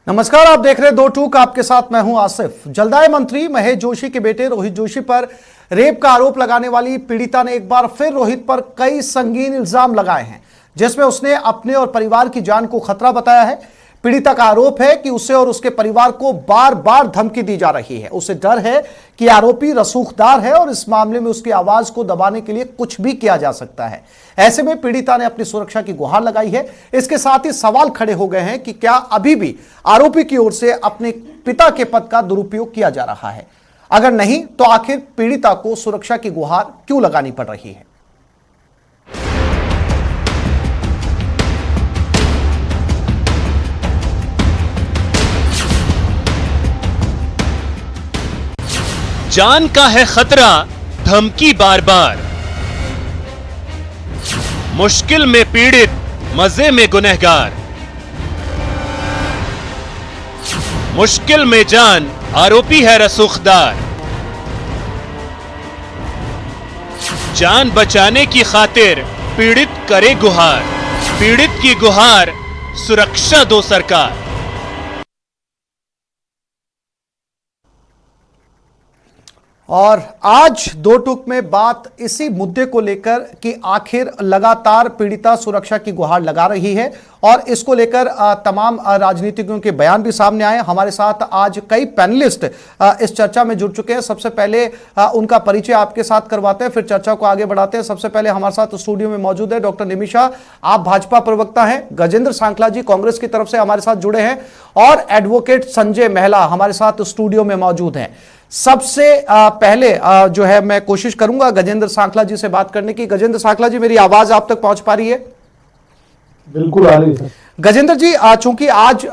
नमस्कार, आप देख रहे हैं दो टूक। आपके साथ मैं हूं आसिफ। जलदाय मंत्री महेश जोशी के बेटे रोहित जोशी पर रेप का आरोप लगाने वाली पीड़िता ने एक बार फिर रोहित पर कई संगीन इल्जाम लगाए हैं, जिसमें उसने अपने और परिवार की जान को खतरा बताया है। पीड़िता का आरोप है कि उसे और उसके परिवार को बार बार धमकी दी जा रही है। उसे डर है कि आरोपी रसूखदार है और इस मामले में उसकी आवाज को दबाने के लिए कुछ भी किया जा सकता है। ऐसे में पीड़िता ने अपनी सुरक्षा की गुहार लगाई है। इसके साथ ही सवाल खड़े हो गए हैं कि क्या अभी भी आरोपी की ओर से अपने पिता के पद का दुरुपयोग किया जा रहा है। अगर नहीं तो आखिर पीड़िता को सुरक्षा की गुहार क्यों लगानी पड़ रही है। जान का है खतरा, धमकी बार बार, मुश्किल में पीड़ित, मजे में गुनहगार, मुश्किल में जान, आरोपी है रसूखदार। जान बचाने की खातिर पीड़ित करे गुहार, पीड़ित की गुहार, सुरक्षा दो सरकार। और आज दो टूक में बात इसी मुद्दे को लेकर कि आखिर लगातार पीड़िता सुरक्षा की गुहार लगा रही है और इसको लेकर तमाम राजनीतिज्ञों के बयान भी सामने आए। हमारे साथ आज कई पैनलिस्ट इस चर्चा में जुड़ चुके हैं। सबसे पहले उनका परिचय आपके साथ करवाते हैं, फिर चर्चा को आगे बढ़ाते हैं। सबसे पहले हमारे साथ स्टूडियो में मौजूद है डॉक्टर निमिषा, आप भाजपा प्रवक्ता हैं। गजेंद्र सांखला जी कांग्रेस की तरफ से हमारे साथ जुड़े हैं और एडवोकेट संजय महिला हमारे साथ स्टूडियो में मौजूद हैं। सबसे पहले जो है मैं कोशिश करूंगा गजेंद्र सांखला जी से बात करने की। गजेंद्र सांखला जी, मेरी आवाज आप तक पहुंच पा रही है? बिल्कुल आ रही है। गजेंद्र जी, चूंकि आज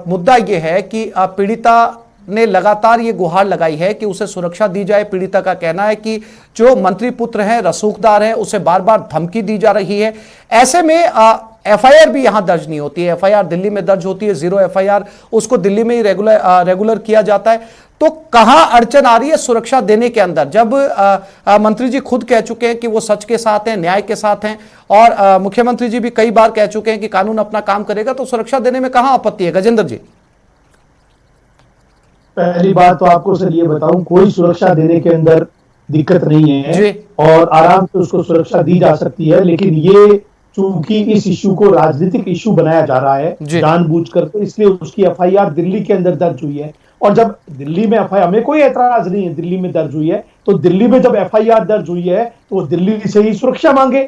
मुद्दा यह है कि पीड़िता ने लगातार ये गुहार लगाई है कि उसे सुरक्षा दी जाए। पीड़िता का कहना है कि जो मंत्री पुत्र हैं, रसूखदार हैं, उसे बार बार धमकी दी जा रही है। ऐसे में एफआईआर भी यहां दर्ज नहीं होती है। एफआईआर दिल्ली में दर्ज होती है, 0 एफआईआर, उसको दिल्ली में ही रेगुलर किया जाता है। तो कहां अड़चन आ रही है सुरक्षा देने के अंदर, जब मंत्री जी खुद कह चुके हैं कि वो सच के साथ हैं, न्याय के साथ हैं, और मुख्यमंत्री जी भी कई बार कह चुके हैं कि कानून अपना काम करेगा, तो सुरक्षा देने में कहां आपत्ति है? गजेंद्र जी, पहली बात तो आपको सर ये बताऊं, कोई सुरक्षा देने के अंदर दिक्कत नहीं है और आराम से उसको सुरक्षा दी जा सकती है। लेकिन ये चूंकि इस इश्यू को राजनीतिक इश्यू बनाया जा रहा है जानबूझकर, तो इसलिए उसकी एफआईआर दिल्ली के अंदर दर्ज हुई है। और जब दिल्ली में एफआईआर, हमें कोई एतराज नहीं है, दिल्ली में दर्ज हुई है, तो दिल्ली में जब एफआईआर दर्ज हुई है तो वो दिल्ली से ही सुरक्षा मांगे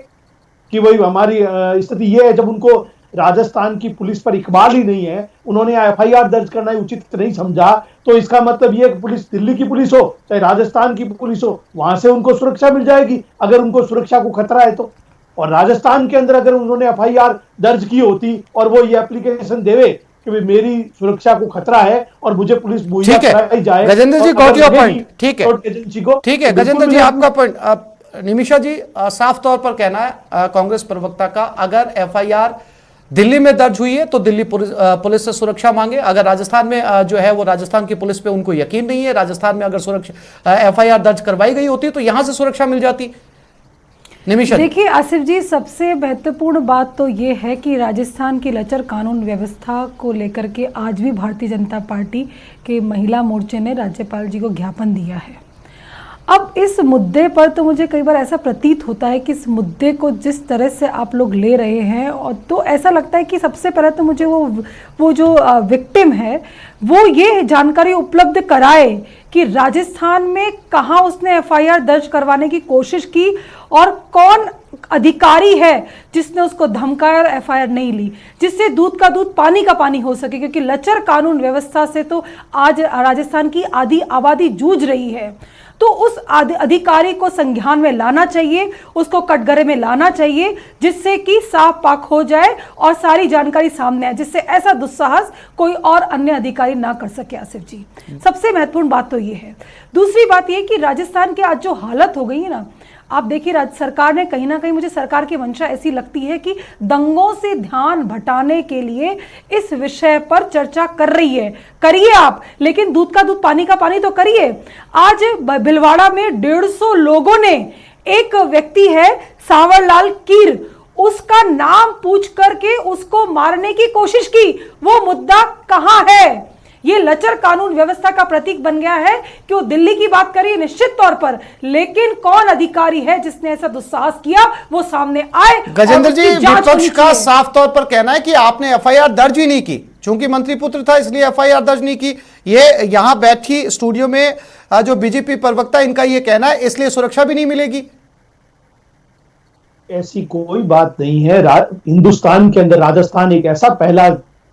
कि वही हमारी स्थिति ये है। जब उनको राजस्थान की पुलिस पर इकबाल ही नहीं है, उन्होंने एफआईआर दर्ज करना उचित नहीं समझा, तो इसका मतलब ये पुलिस, दिल्ली की पुलिस हो चाहे राजस्थान की पुलिस हो, वहां से उनको सुरक्षा मिल जाएगी अगर उनको सुरक्षा को खतरा है तो। और राजस्थान के अंदर अगर उन्होंने एफआईआर दर्ज की होती और वो ये एप्लीकेशन देवे कि मेरी सुरक्षा को खतरा है और मुझे पुलिस मुहैया कराई जाए। गजेंद्र जी गॉट योर पॉइंट, ठीक है, एजेंसी को, ठीक है गजेंद्र जी आपका पॉइंट। निमिषा जी, साफ तौर पर कहना है कांग्रेस प्रवक्ता का, अगर एफआईआर दिल्ली में दर्ज हुई है तो दिल्ली पुलिस से सुरक्षा मांगे। अगर राजस्थान में जो है वो राजस्थान की पुलिस पे उनको यकीन नहीं है, राजस्थान में अगर सुरक्षा एफआईआर दर्ज करवाई गई होती तो यहां से सुरक्षा मिल जाती। देखिए आसिफ जी, सबसे महत्वपूर्ण बात तो ये है कि राजस्थान की लचर कानून व्यवस्था को लेकर के आज भी भारतीय जनता पार्टी के महिला मोर्चे ने राज्यपाल जी को ज्ञापन दिया है। अब इस मुद्दे पर तो मुझे कई बार ऐसा प्रतीत होता है कि इस मुद्दे को जिस तरह से आप लोग ले रहे हैं, और तो ऐसा लगता है कि सबसे पहले तो मुझे वो जो विक्टिम है वो ये जानकारी उपलब्ध कराए कि राजस्थान में कहाँ उसने एफआईआर दर्ज करवाने की कोशिश की और कौन अधिकारी है जिसने उसको धमकाया और एफआईआर नहीं ली, जिससे दूध का दूध पानी का पानी हो सके। क्योंकि लचर कानून व्यवस्था से तो आज राजस्थान की आधी आबादी जूझ रही है, तो उस अधिकारी को संज्ञान में लाना चाहिए, उसको कटघरे में लाना चाहिए, जिससे कि साफ पाक हो जाए और सारी जानकारी सामने आए, जिससे ऐसा दुस्साहस कोई और अन्य अधिकारी ना कर सके। आसिफ जी, सबसे महत्वपूर्ण बात तो ये है। दूसरी बात ये कि राजस्थान की आज जो हालत हो गई है ना, आप देखिए राज्य सरकार ने कहीं ना कहीं, मुझे सरकार की मंशा ऐसी लगती है कि दंगों से ध्यान भटाने के लिए इस विषय पर चर्चा कर रही है। करिए आप, लेकिन दूध का दूध पानी का पानी तो करिए। आज भिलवाड़ा में 150 लोगों ने, एक व्यक्ति है सांवरलाल कीर, उसका नाम पूछ करके उसको मारने की कोशिश की। वो मुद्दा कहां है? ये लचर कानून व्यवस्था का प्रतीक बन गया है कि वो दिल्ली की बात करिए निश्चित तौर पर, लेकिन कौन अधिकारी है जिसने ऐसा दुस्साहस किया वो सामने आए। गजेंद्र जी, विपक्ष का साफ तौर पर कहना है कि आपने एफआईआर दर्ज ही नहीं की, चूंकि मंत्री पुत्र था इसलिए एफआईआर दर्ज नहीं की। ये यहां बैठी स्टूडियो में जो बीजेपी प्रवक्ता, इनका ये कहना है इसलिए सुरक्षा भी नहीं मिलेगी। ऐसी कोई बात नहीं है। हिंदुस्तान के अंदर राजस्थान एक ऐसा पहला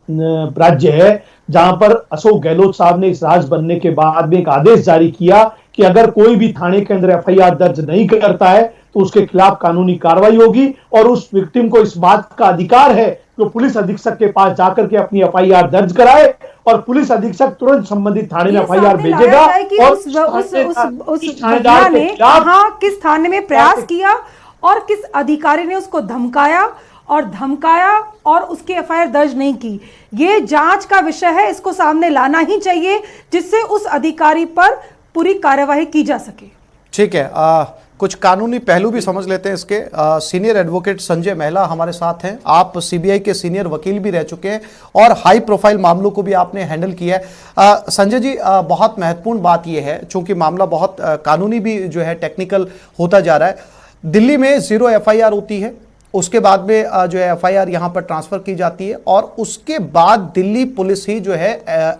राज्य है जहां पर अशोक गहलोत साहब ने इस राज बनने के बाद में एक आदेश जारी किया कि अगर कोई भी थाने के अंदर एफआईआर दर्ज नहीं करता है तो उसके खिलाफ कानूनी कार्रवाई होगी, और उस विक्टिम को इस बात का अधिकार है कि वो पुलिस अधीक्षक के पास जाकर के अपनी एफआईआर दर्ज कराए, और पुलिस अधीक्षक तुरंत संबंधित थाने में एफआईआर भेजेगा। और किस थाने में प्रयास किया और किस अधिकारी ने उसको धमकाया और उसकी एफआईआर दर्ज नहीं की, ये जांच का विषय है। इसको सामने लाना ही चाहिए जिससे उस अधिकारी पर पूरी कार्यवाही की जा सके। ठीक है, कुछ कानूनी पहलू भी समझ लेते हैं इसके। सीनियर एडवोकेट संजय महिला हमारे साथ हैं। आप सीबीआई के सीनियर वकील भी रह चुके हैं और हाई प्रोफाइल मामलों को भी आपने हैंडल किया है। संजय जी, बहुत महत्वपूर्ण बात यह है, चूंकि मामला बहुत कानूनी भी जो है टेक्निकल होता जा रहा है। दिल्ली में 0 एफआईआर होती है, उसके बाद में जो है एफआईआर यहां पर ट्रांसफर की जाती है, और उसके बाद दिल्ली पुलिस ही जो है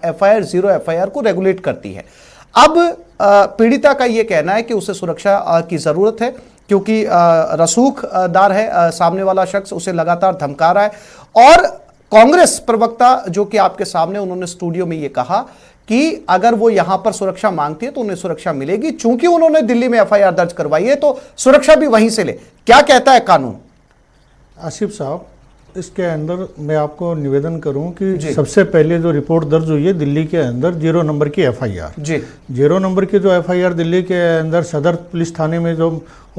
एफआईआर 0 एफआईआर को रेगुलेट करती है। अब पीड़िता का यह कहना है कि उसे सुरक्षा की जरूरत है, क्योंकि रसूखदार है सामने वाला शख्स, उसे लगातार धमका रहा है। और कांग्रेस प्रवक्ता जो कि आपके सामने, उन्होंने स्टूडियो में यह कहा कि अगर वो यहां पर सुरक्षा मांगती है तो उन्हें सुरक्षा मिलेगी, चूंकि उन्होंने दिल्ली में एफआईआर दर्ज करवाई है तो सुरक्षा भी वहीं से ले। क्या कहता है कानून? आसिफ साहब, इसके अंदर मैं आपको निवेदन करूं कि सबसे पहले जो रिपोर्ट दर्ज हुई है दिल्ली के अंदर 0 नंबर की एफआईआर, 0 नंबर की जो एफआईआर दिल्ली के अंदर सदर पुलिस थाने में जो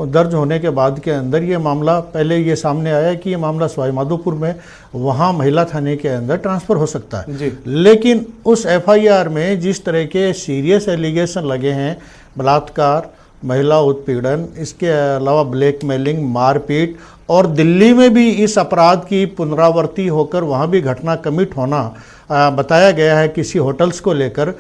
दर्ज होने के बाद के अंदर ये मामला पहले ये सामने आया कि ये मामला सवाई माधोपुर में वहाँ महिला थाने के अंदर ट्रांसफ़र हो सकता है। लेकिन उस एफआईआर में जिस तरह के सीरियस एलिगेशन लगे हैं, बलात्कार, महिला उत्पीड़न, इसके अलावा ब्लैकमेलिंग, मारपीट, और दिल्ली में भी इस अपराध की पुनरावृत्ति होकर वहाँ भी घटना कमिट होना बताया गया है किसी होटल्स को लेकर,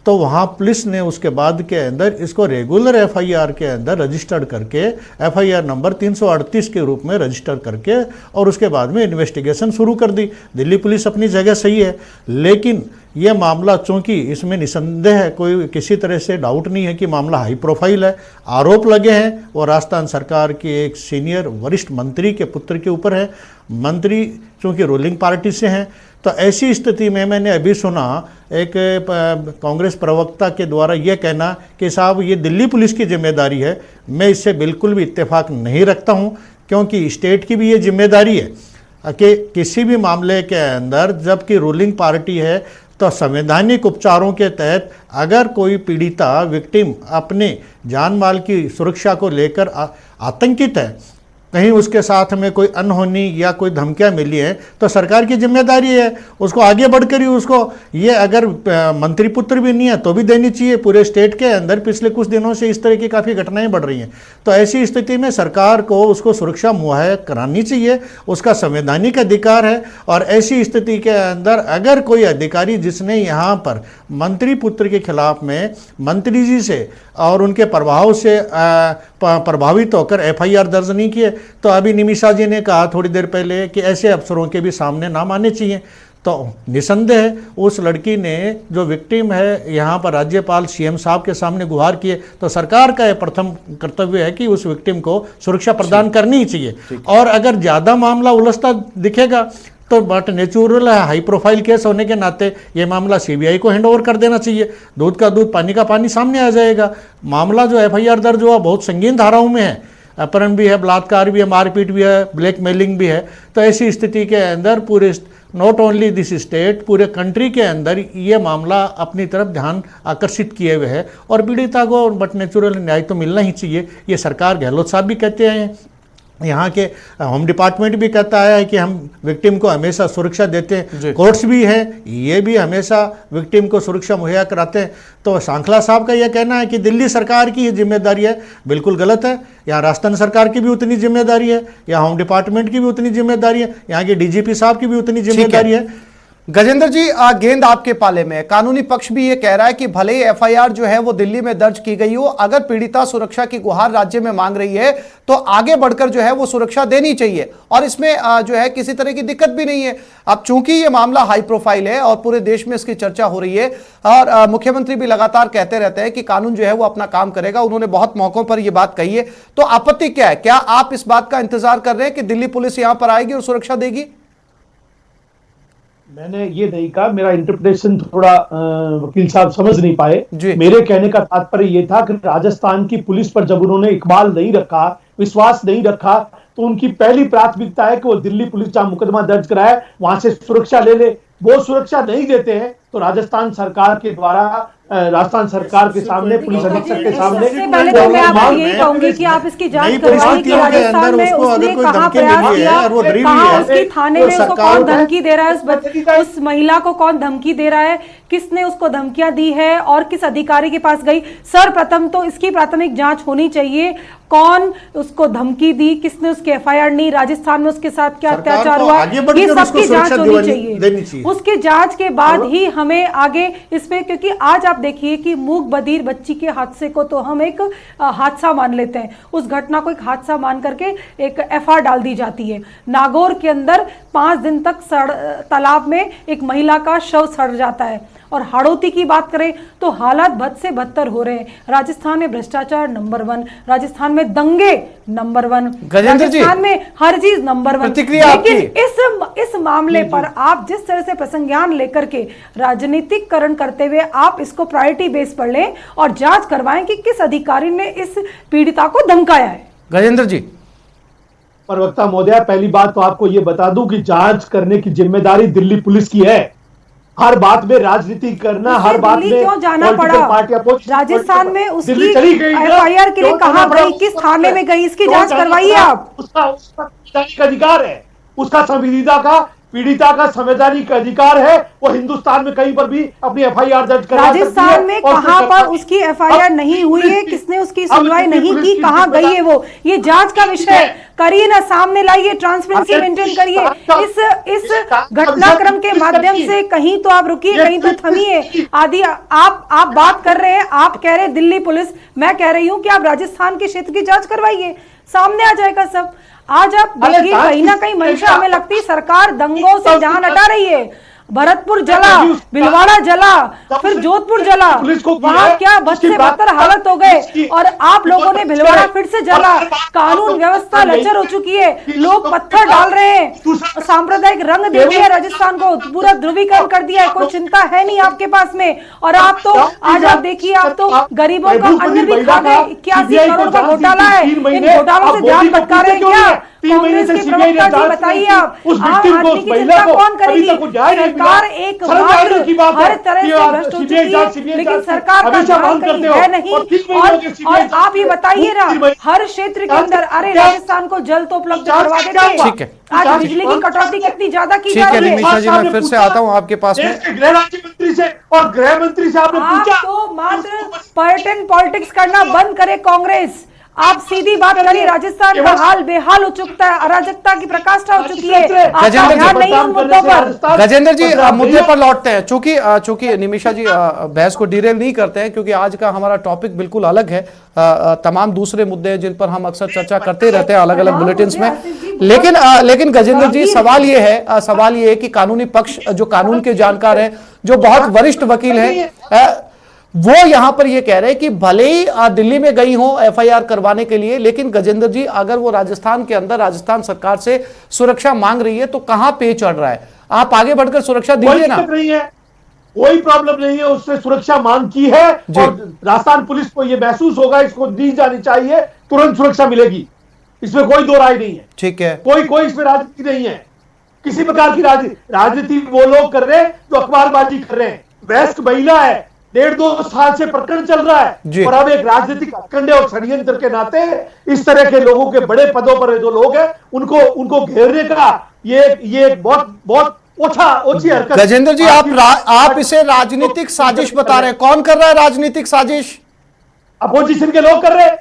तो वहाँ पुलिस ने उसके बाद के अंदर इसको रेगुलर एफआईआर के अंदर रजिस्टर्ड करके एफआईआर नंबर 338 के रूप में रजिस्टर करके और उसके बाद में इन्वेस्टिगेशन शुरू कर दी। दिल्ली पुलिस अपनी जगह सही है, लेकिन यह मामला चूँकि इसमें निसंदेह है, कोई किसी तरह से डाउट नहीं है कि मामला हाई प्रोफाइल है, आरोप लगे हैं वो राजस्थान सरकार के एक सीनियर वरिष्ठ मंत्री के पुत्र के ऊपर है। मंत्री चूँकि रूलिंग पार्टी से हैं, तो ऐसी स्थिति में मैंने अभी सुना एक कांग्रेस प्रवक्ता के द्वारा यह कहना कि साहब ये दिल्ली पुलिस की जिम्मेदारी है। मैं इससे बिल्कुल भी इत्तेफाक नहीं रखता हूं, क्योंकि स्टेट की भी ये जिम्मेदारी है कि किसी भी मामले के अंदर जबकि रूलिंग पार्टी है तो संवैधानिक उपचारों के तहत अगर कोई पीड़िता विक्टिम अपने जान माल की सुरक्षा को लेकर आतंकित है, कहीं उसके साथ में कोई अनहोनी या कोई धमकियां मिली हैं, तो सरकार की जिम्मेदारी है उसको आगे बढ़कर ही उसको, ये अगर मंत्री पुत्र भी नहीं है तो भी देनी चाहिए। पूरे स्टेट के अंदर पिछले कुछ दिनों से इस तरह की काफ़ी घटनाएं बढ़ रही हैं, तो ऐसी स्थिति में सरकार को उसको सुरक्षा मुहैया करानी चाहिए, उसका संवैधानिक अधिकार है। और ऐसी स्थिति के अंदर अगर कोई अधिकारी जिसने यहाँ पर मंत्री पुत्र के खिलाफ में मंत्री जी से और उनके प्रभाव से प्रभावित होकर एफआईआर दर्ज नहीं किए, तो अभी निमिषा जी ने कहा थोड़ी देर पहले कि ऐसे अफसरों के भी सामने नाम आने चाहिए। तो निसंदेह उस लड़की ने जो विक्टिम है यहाँ पर राज्यपाल सीएम साहब के सामने गुहार किए, तो सरकार का यह प्रथम कर्तव्य है कि उस विक्टिम को सुरक्षा प्रदान करनी ही चाहिए। और अगर ज़्यादा मामला उलझता दिखेगा तो बट नेचुरल है, हाई प्रोफाइल केस होने के नाते ये मामला सीबीआई को हैंडओवर कर देना चाहिए। दूध का दूध पानी का पानी सामने आ जाएगा। मामला जो एफआईआर दर्ज हुआ बहुत संगीन धाराओं में है, अपहरण भी है, बलात्कार भी है, मारपीट भी है, ब्लैकमेलिंग भी है। तो ऐसी स्थिति के अंदर पूरे नॉट ओनली दिस स्टेट, पूरे कंट्री के अंदर ये मामला अपनी तरफ ध्यान आकर्षित किए हुए है और पीड़िता को बट नेचुरल न्याय तो मिलना ही चाहिए। ये सरकार गहलोत साहब भी कहते हैं, यहाँ के होम डिपार्टमेंट भी कहता है कि हम विक्टिम को हमेशा सुरक्षा देते हैं, कोर्ट्स भी हैं, ये भी हमेशा विक्टिम को सुरक्षा मुहैया कराते हैं। तो सांखला साहब का यह कहना है कि दिल्ली सरकार की जिम्मेदारी है, बिल्कुल गलत है। यहाँ राजस्थान सरकार की भी उतनी जिम्मेदारी है, यहाँ होम डिपार्टमेंट की भी उतनी जिम्मेदारी है, यहाँ के डीजीपी साहब की भी उतनी जिम्मेदारी है। गजेंद्र जी, गेंद आपके पाले में है। कानूनी पक्ष भी ये कह रहा है कि भले ही एफआईआर जो है वो दिल्ली में दर्ज की गई हो, अगर पीड़िता सुरक्षा की गुहार राज्य में मांग रही है तो आगे बढ़कर जो है वो सुरक्षा देनी चाहिए और इसमें जो है किसी तरह की दिक्कत भी नहीं है। अब चूंकि ये मामला हाई प्रोफाइल है और पूरे देश में इसकी चर्चा हो रही है और मुख्यमंत्री भी लगातार कहते रहते हैं कि कानून जो है वो अपना काम करेगा, उन्होंने बहुत मौकों पर यह बात कही है, तो आपत्ति क्या है? क्या आप इस बात का इंतजार कर रहे हैं कि दिल्ली पुलिस यहां पर आएगी और सुरक्षा देगी? मैंने ये नहीं कहा, मेरा इंटरप्रिटेशन थोड़ा वकील साहब समझ नहीं पाए। मेरे कहने का तात्पर्य ये था कि राजस्थान की पुलिस पर जब उन्होंने इकबाल नहीं रखा, विश्वास नहीं रखा, तो उनकी पहली प्राथमिकता है कि वो दिल्ली पुलिस जहां मुकदमा दर्ज कराए वहां से सुरक्षा ले ले। वो सुरक्षा नहीं देते हैं तो राजस्थान सरकार के द्वारा, राजस्थान सरकार के सामने, पुलिस अधीक्षक के सामने, सबसे पहले तो मैं आपको यही कहूंगी कि आप इसकी जांच करवाइए कि राजस्थान में उसने कहां प्रयास किया, कहां उसकी थाने में उसको कौन धमकी दे रहा है, उस महिला को कौन धमकी दे रहा है, किसने उसको धमकियां दी है और किस अधिकारी के पास गई। सर्वप्रथम तो इसकी प्राथमिक जांच होनी चाहिए, कौन उसको धमकी दी, किसने उसकी एफआईआर नहीं, राजस्थान में उसके साथ क्या अत्याचार हुआ, ये सबकी जांच होनी चाहिए। उसकी जांच के बाद ही हमें आगे इसमें, क्योंकि आज आप देखिए कि मूक बधिर बच्ची के हादसे को तो हम एक हादसा मान लेते हैं, उस घटना को एक हादसा मान करके एक एफआईआर डाल दी जाती है। नागौर के अंदर 5 दिन तक तालाब में एक महिला का शव सड़ जाता है। और हाड़ौती की बात करें तो हालात बद से बदतर हो रहे हैं। राजस्थान में भ्रष्टाचार नंबर 1, राजस्थान में दंगे नंबर 1, राजस्थान में हर चीज नंबर 1। लेकिन इस मामले पर आप जिस तरह से प्रसंज्ञान लेकर के राजनीतिकरण करते हुए आप इसको प्रायोरिटी बेस पर लें और जांच करवाएं कि किस अधिकारी ने इस पीड़िता को धमकाया है। गजेंद्र जी। प्रवक्ता महोदय, पहली बात तो आपको यह बता दूं कि जांच करने की जिम्मेदारी दिल्ली पुलिस की है। हर बात में राजनीति करना, हर बात में क्यों जाना पड़ा? राजस्थान में उसकी एफआईआर के लिए कहां गई, किस थाने में गई, इसकी जांच करवाइए आप। उसका अधिकार है, उसका पीड़िता का संवैधानिक अधिकार है, वो हिंदुस्तान में कहीं पर भी अपनी एफआईआर दर्ज करा सकती है। राजस्थान में कहां पर उसकी एफआईआर नहीं हुई है, किसने उसकी सुनवाई नहीं की, कहां गई है वो, ये जांच का विषय है। करिए ना, सामने लाइए, ट्रांसपेरेंसी मेंटेन करिए। इस घटनाक्रम के माध्यम से कहीं तो आप रुकिए, कहीं तो थमिए। आदि आप बात कर रहे हैं, आप कह रहे हैं दिल्ली पुलिस, मैं कह रही हूं कि आप राजस्थान के क्षेत्र की जांच करवाइए, सामने आ जाएगा सब। आज आप देखिए कहीं ना कहीं मंशा हमें लगती है सरकार दंगों से ध्यान हटा रही है। भरतपुर जला, भिलवाड़ा जला, फिर जोधपुर जला, वहां क्या बद से बदतर हालत हो गए और आप लोगों ने भिलवाड़ा फिर से जला। कानून व्यवस्था लचर हो चुकी है, लोग पत्थर डाल रहे हैं, सांप्रदायिक रंग दे दिया राजस्थान को, पूरा ध्रुवीकरण कर दिया है, कोई चिंता है नहीं आपके पास में। और आप तो आज आप देखिए, आप तो गरीबों का अन्न भी खा गए। 81 करोड़ का घोटाला है, इन घोटालों से ध्यान भटका रहे हैं क्या? कांग्रेस के प्रवक्ता जी बताइए, आप आदमी की चिंता कौन करेगी? सरकार एक हर तरह से भ्रष्ट हो चुकी है, लेकिन सरकार का ध्यान कहीं है नहीं। और आप ये बताइए ना, हर क्षेत्र के अंदर, अरे राजस्थान को जल तो उपलब्ध करवा देते हैं, आज बिजली की कटौती कितनी ज्यादा की जा रही है। निमिषा जी, मैं फिर से आता हूं आपके पास में। गृह राज्य मंत्री से और गृह मंत्री से आपने पूछा, आप तो मात्र पर्यटन पॉलिटिक्स करना बंद करे कांग्रेस। आप सीधी बात करिए, राजस्थान का हाल बेहाल हो चुका है, अराजकता की प्रकाष्ठा हो चुकी है। गजेंद्र जी, मुद्दे पर लौटते हैं। चूंकि निमिषा जी बहस को डिरेल नहीं करते हैं, क्योंकि आज का हमारा टॉपिक बिल्कुल अलग है। तमाम दूसरे मुद्दे हैं जिन पर हम अक्सर चर्चा करते रहते हैं अलग अलग बुलेटिन्स में। लेकिन गजेंद्र जी, सवाल ये है कि कानूनी पक्ष, जो कानून के जानकार हैं, जो बहुत वरिष्ठ वकील हैं, वो यहां पर ये कह रहे हैं कि भले ही दिल्ली में गई हो एफआईआर करवाने के लिए, लेकिन गजेंद्र जी, अगर वो राजस्थान के अंदर राजस्थान सरकार से सुरक्षा मांग रही है तो कहां पे चढ़ रहा है? आप आगे बढ़कर सुरक्षा दीजिए ना। कोई प्रॉब्लम नहीं है, उससे सुरक्षा मांग की है और राजस्थान पुलिस को यह महसूस होगा, इसको दी जानी चाहिए, तुरंत सुरक्षा मिलेगी, इसमें कोई दो राय नहीं है। ठीक है, कोई इसमें राजनीति नहीं है, किसी प्रकार की राजनीति वो लोग कर रहे हैं जो अखबारबाजी कर रहे हैं। वयस्क महिला है, 1.5-2 साल से प्रकरण चल रहा है और अब एक राजनीतिक हथकंडे और षड्यंत्र के नाते इस तरह के लोगों के बड़े पदों पर जो लोग हैं उनको घेरने का ये एक बहुत ओछी हरकत। गजेंद्र जी, आप इसे राजनीतिक साजिश बता रहे हैं। कौन कर रहा है राजनीतिक साजिश? अपोजिशन के लोग कर रहे हैं,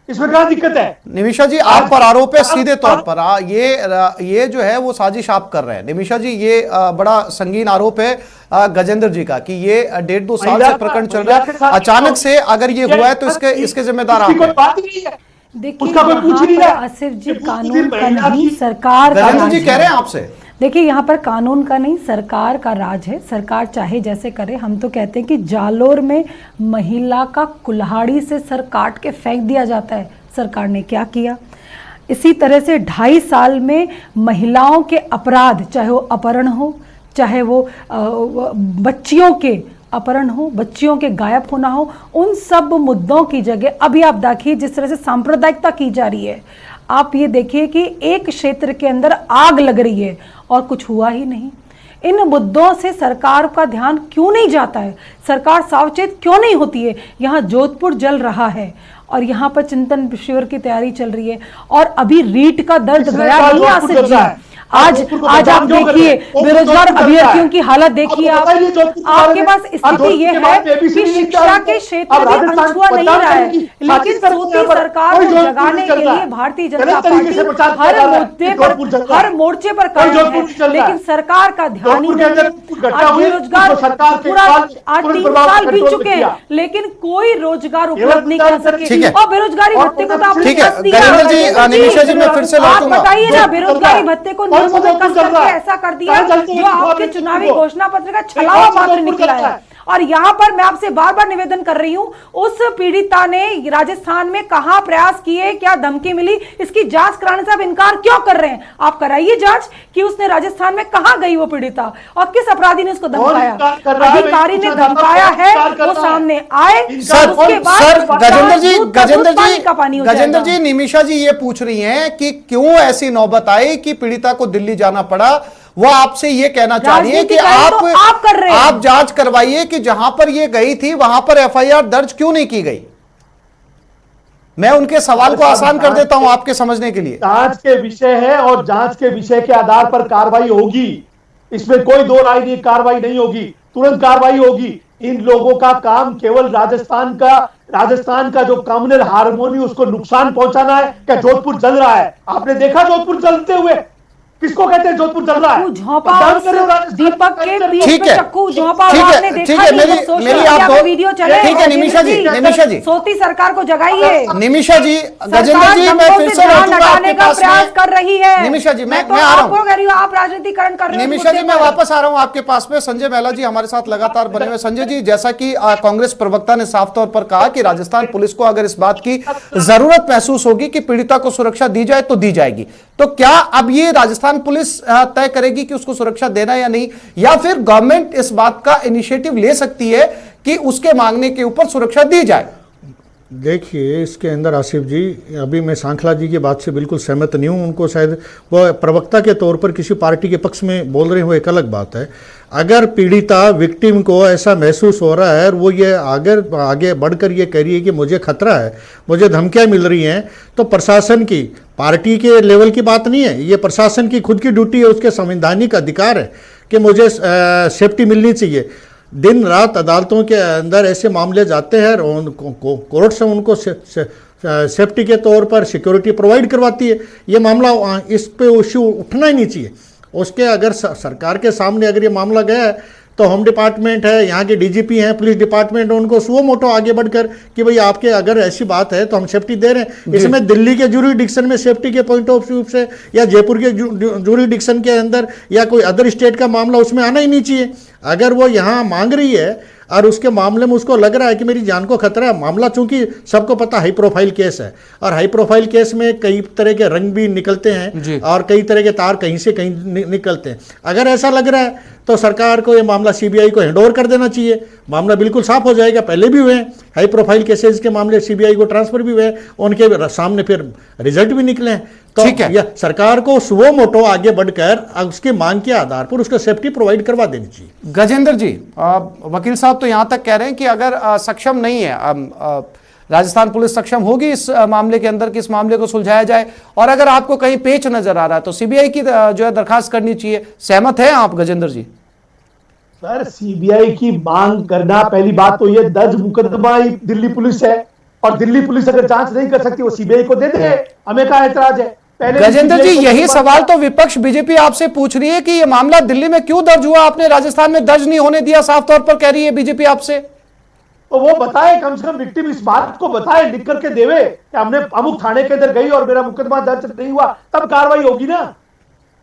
इसमें क्या दिक्कत है? निमिषा जी, आप पर आरोप है सीधे तौर पर ये जो है वो साजिश आप कर रहे हैं। निमिषा जी, ये बड़ा संगीन आरोप है गजेंद्र जी का कि ये 1.5-2 साल से प्रकरण चल रहा है, अचानक से अगर ये हुआ है तो इसके जिम्मेदार आप हैं। देखिए आसिफ जी, कानून का नहीं सरकार का गजेंद्र जी कह रहे हैं आपसे। देखिए यहाँ पर कानून का नहीं सरकार का राज है, सरकार चाहे जैसे करे। हम तो कहते हैं कि जालोर में महिला का कुल्हाड़ी से सर काट के फेंक दिया जाता है, सरकार ने क्या किया। इसी तरह से 2.5 साल में महिलाओं के अपराध, चाहे वो अपहरण हो, चाहे वो बच्चियों के अपहरण हो, बच्चियों के गायब होना हो, उन सब मुद्दों की जगह अभी आप देखिए जिस तरह से सांप्रदायिकता की जा रही है। आप ये देखिए कि एक क्षेत्र के अंदर आग लग रही है और कुछ हुआ ही नहीं। इन मुद्दों से सरकार का ध्यान क्यों नहीं जाता है? सरकार सावचेत क्यों नहीं होती है? यहाँ जोधपुर जल रहा है और यहाँ पर चिंतन शिविर की तैयारी चल रही है और अभी रीट का दर्द गया नहीं आसिफ जी। आज आप देखिए बेरोजगार अभ्यर्थियों की हालत देखिए। आपके पास स्थिति ये है कि शिक्षा के क्षेत्र में अनछुआ नहीं रहा है, लेकिन सूती सरकार को जगाने के लिए भारतीय जनता पार्टी हर मोर्चे पर कायम है, लेकिन सरकार का ध्यान ही नहीं है। आज बेरोजगार पूरा आज 3 साल बीत चुके हैं, लेकिन कोई रोजगार उपलब्ध नहीं कर सके और बेरोजगारी भत्ते को तो आप बताइए ना, बेरोजगारी भत्ते को ऐसा कर दिया जो आपके चुनावी घोषणा पत्र का छलावा मात्र निकला है। और यहाँ पर मैं आपसे बार बार निवेदन कर रही हूँ, उस पीड़िता ने राजस्थान में कहाँ प्रयास किए, क्या धमकी मिली, इसकी जांच कराने से आप इनकार क्यों कर रहे हैं? आप कराइए जांच कि उसने राजस्थान में कहाँ गई वो पीड़िता और किस अपराधी ने उसको धमकाया। अधिकारी ने धमकाया है वो सामने आए। उसके बाद गजेंद्र जी, निमिषा जी ये पूछ रही हैं कि क्यों ऐसी नौबत आई कि पीड़िता को दिल्ली जाना पड़ा। वो आपसे ये कहना चाह रही है कि आप जांच करवाइए कि जहां पर ये गई थी वहां पर एफआईआर दर्ज क्यों नहीं की गई। मैं उनके सवाल को आसान कर देता हूं आपके समझने के लिए। जांच के विषय है और जांच के विषय के आधार पर कार्रवाई होगी, इसमें कोई दो राय नहीं। कार्रवाई नहीं होगी, तुरंत कार्रवाई होगी। इन लोगों का काम केवल राजस्थान का जो कम्युनल हार्मोनी उसको नुकसान पहुंचाना है। क्या जोधपुर जल रहा है? आपने देखा जोधपुर जलते हुए? किसको कहते हैं जोधपुर जल रहा है? दीपक के पीठ पे चक्कू झोंपा आपने देखा नहीं? वीडियो चले। ठीक है निमिषा जी सोती सरकार को जगाइए। निमिषा जी, गजेंद्र जी मैं फिर से लगाने का प्रयास कर रही है। निमिषा जी मैं आ रहा हूँ, आप राजनीतिकरण कर रहे हैं। निमिषा जी मैं वापस आ रहा हूँ आपके पास में। संजय महिला जी हमारे साथ लगातार बने हुए। संजय जी, जैसा कि कांग्रेस प्रवक्ता ने साफ तौर पर कहा कि राजस्थान पुलिस को अगर इस बात की जरूरत महसूस होगी कि पीड़िता को सुरक्षा दी जाए तो दी जाएगी, तो क्या अब ये राजस्थान पुलिस तय करेगी कि उसको सुरक्षा देना या नहीं, या फिर गवर्नमेंट इस बात का इनिशिएटिव ले सकती है कि उसके मांगने के ऊपर सुरक्षा दी जाए? देखिए, इसके अंदर आसिफ जी, अभी मैं सांखला जी की बात से बिल्कुल सहमत नहीं हूँ। उनको शायद वो प्रवक्ता के तौर पर किसी पार्टी के पक्ष में बोल रहे हो, एक अलग बात है। अगर पीड़िता विक्टिम को ऐसा महसूस हो रहा है और वो ये आगे बढ़कर ये कह रही है कि मुझे खतरा है, मुझे धमकियाँ मिल रही हैं, तो प्रशासन की, पार्टी के लेवल की बात नहीं है, ये प्रशासन की खुद की ड्यूटी है, उसके संवैधानिक अधिकार है कि मुझे सेफ्टी मिलनी चाहिए। दिन रात अदालतों के अंदर ऐसे मामले जाते हैं और कोर्ट से उनको सेफ्टी के तौर पर सिक्योरिटी प्रोवाइड करवाती है। ये मामला इस पे इशू उठना ही नहीं चाहिए। उसके अगर सरकार के सामने अगर ये मामला गया है तो होम डिपार्टमेंट है, यहाँ के डीजीपी हैं, पुलिस डिपार्टमेंट है, उनको सुओ मोटो आगे बढ़कर कि भाई आपके अगर ऐसी बात है तो हम सेफ्टी दे रहे हैं। इसमें दिल्ली के ज्यूरिडिक्शन में सेफ्टी के पॉइंट ऑफ व्यू से या जयपुर के ज्यूरिडिक्शन के अंदर या कोई अदर स्टेट का मामला उसमें आना ही नहीं चाहिए। अगर वो यहाँ मांग रही है और उसके मामले में उसको लग रहा है कि मेरी जान को खतरा है, मामला चूंकि सबको पता हाई प्रोफाइल केस है और हाई प्रोफाइल केस में कई तरह के रंग भी निकलते हैं और कई तरह के तार कहीं से कहीं निकलते हैं। अगर ऐसा लग रहा है तो सरकार को ये मामला सीबीआई को हैंड ओवर कर देना चाहिए, मामला बिल्कुल साफ हो जाएगा। पहले भी हुए हैं हाई प्रोफाइल केसेस के मामले, सीबीआई को ट्रांसफर भी हुए, उनके सामने फिर रिजल्ट भी निकले हैं। तो यह सरकार को सुवो मोटो आगे बढ़कर उसकी मांग के आधार पर उसको सेफ्टी प्रोवाइड करवा देनी चाहिए। गजेंद्र जी, वकील साहब तो यहां तक कह रहे हैं कि अगर सक्षम नहीं है राजस्थान पुलिस, सक्षम होगी इस मामले के अंदर कि इस मामले को सुलझाया जाए, और अगर आपको कहीं पेच नजर आ रहा है तो सीबीआई की जो है दरखास्त करनी चाहिए। सहमत है आप गजेंद्र जी? सर, सीबीआई की मांग करना, पहली बात तो ये दर्ज मुकदमा ही दिल्ली पुलिस है, और दिल्ली पुलिस अगर जांच नहीं कर सकती वो सीबीआई को दे दे, हमें क्या ऐतराज है? गजेंद्र जी, यही सवाल तो विपक्ष बीजेपी आपसे पूछ रही है कि ये मामला दिल्ली में क्यों दर्ज हुआ, आपने राजस्थान में दर्ज नहीं होने दिया, साफ तौर पर कह रही है बीजेपी आपसे। तो वो बताए, कम से कम विक्टिम इस बात को बताए, लिख करके देवे कि हमने अमुक थाने के अंदर गई और मेरा मुकदमा दर्ज नहीं हुआ, तब कार्रवाई होगी ना।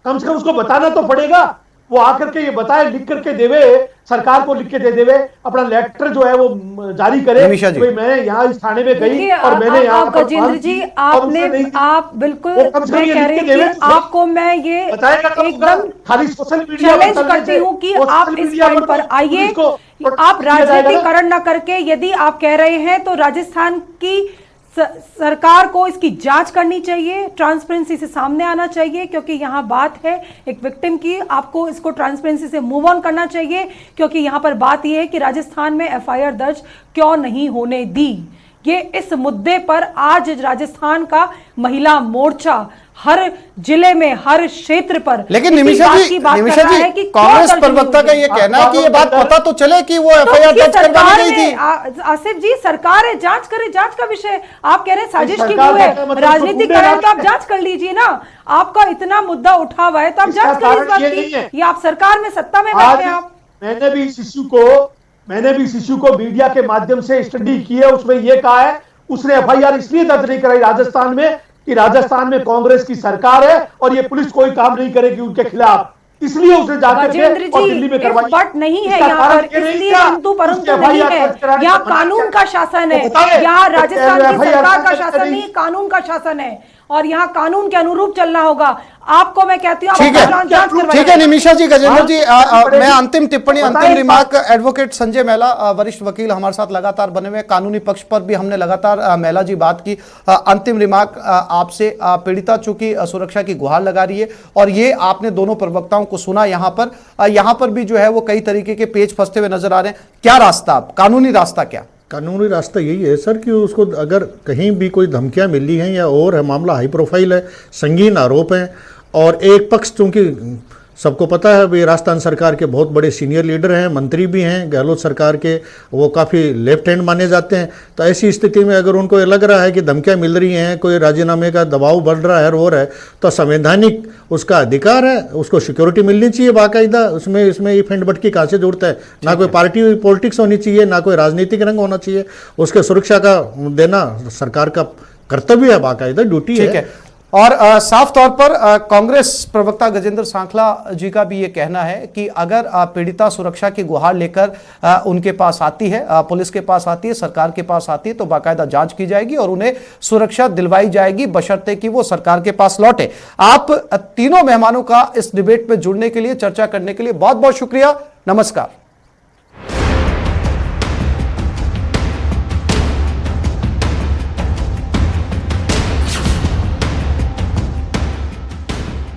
कम से कम उसको बताना तो पड़ेगा, वो आकर के ये बताए, लिख करके देवे, सरकार को लिख के दे देवे, अपना लेटर जो है वो जारी करे, भाई मैं यहाँ इस थाने में गई और मैंने यहाँ गजेंद्र जी, आप बिल्कुल, मैं कह रही थी आपको मैं ये एकदम खाली सोशल मीडिया चैलेंज करती हूँ कि आप इस पॉइंट पर आइए, आप राजनीतिकरण न करके, यदि आप कह रहे हैं तो राजस्थान की सरकार को इसकी जांच करनी चाहिए, ट्रांसपेरेंसी से सामने आना चाहिए, क्योंकि यहां बात है एक विक्टिम की, आपको इसको ट्रांसपेरेंसी से मूव ऑन करना चाहिए, क्योंकि यहां पर बात यह है कि राजस्थान में एफआईआर दर्ज क्यों नहीं होने दी। ये इस मुद्दे पर आज राजस्थान का महिला मोर्चा हर जिले में, हर क्षेत्र पर, लेकिन निमिषा जी, कांग्रेस प्रवक्ता का ये कहना है कि ये बात पता तो चले कि वो एफआईआर दर्ज करवाई गई थी। आसिफ जी, सरकार है, जांच करे, जांच का विषय आप कह रहे हैं साजिश की हुई है, राजनीतिकरण तो आप जांच कर लीजिए ना, आपका इतना मुद्दा उठा हुआ है तो आप जांच करिए इस बात की, ये आप सरकार में, सत्ता में बैठे हैं आप। मैंने भी इस इश्यू को मीडिया के माध्यम से स्टडी की है, उसमें यह कहा है उसने एफआईआर इसलिए दर्ज नहीं कराई राजस्थान में कि राजस्थान में कांग्रेस की सरकार है और ये पुलिस कोई काम नहीं करेगी उनके खिलाफ, इसलिए उसने जाकर के और दिल्ली में करवाई। बट नहीं है यहाँ पर, इसलिए किंतु परंतु नहीं है, यहाँ कानून का शासन है, यहाँ राजस्थान की सरकार का शासन नहीं, कानून का शासन है, और यहाँ कानून के अनुरूप चलना होगा। आपको मैं कहती हूँ ठीक है निमिषा जी। गजेंद्र जी, मैं अंतिम टिप्पणी, अंतिम रिमार्क, एडवोकेट संजय महिला, वरिष्ठ वकील हमारे साथ लगातार बने हुए, कानूनी पक्ष पर भी हमने लगातार महिला जी बात की। अंतिम रिमार्क आपसे, पीड़िता चूंकि सुरक्षा की गुहार लगा रही है और ये आपने दोनों प्रवक्ताओं को सुना, यहाँ पर भी जो है वो कई तरीके के पेच फंसते हुए नजर आ रहे हैं। क्या रास्ता, कानूनी रास्ता क्या? कानूनी रास्ता यही है सर कि उसको अगर कहीं भी कोई धमकियां मिली हैं या और है, मामला हाई प्रोफाइल है, संगीन आरोप हैं, और एक पक्ष चूंकि सबको पता है भी राजस्थान सरकार के बहुत बड़े सीनियर लीडर हैं, मंत्री भी हैं, गहलोत सरकार के, वो काफ़ी लेफ्ट हैंड माने जाते हैं, तो ऐसी स्थिति में अगर उनको ये लग रहा है कि धमकियां मिल रही हैं, कोई राजीनामे का दबाव बढ़ रहा है और है, तो संवैधानिक उसका अधिकार है, उसको सिक्योरिटी मिलनी चाहिए बाकायदा। उसमें ये फेंड बटकी कहाँ से जुड़ता है? ना कोई पार्टी पॉलिटिक्स होनी चाहिए, ना कोई राजनीतिक रंग होना चाहिए, उसके सुरक्षा का देना सरकार का कर्तव्य है, बाकायदा ड्यूटी है। और साफ तौर पर कांग्रेस प्रवक्ता गजेंद्र सांखला जी का भी ये कहना है कि अगर पीड़िता सुरक्षा की गुहार लेकर उनके पास आती है, पुलिस के पास आती है, सरकार के पास आती है, तो बाकायदा जांच की जाएगी और उन्हें सुरक्षा दिलवाई जाएगी, बशर्ते कि वो सरकार के पास लौटे। आप तीनों मेहमानों का इस डिबेट में जुड़ने के लिए, चर्चा करने के लिए बहुत बहुत शुक्रिया। नमस्कार।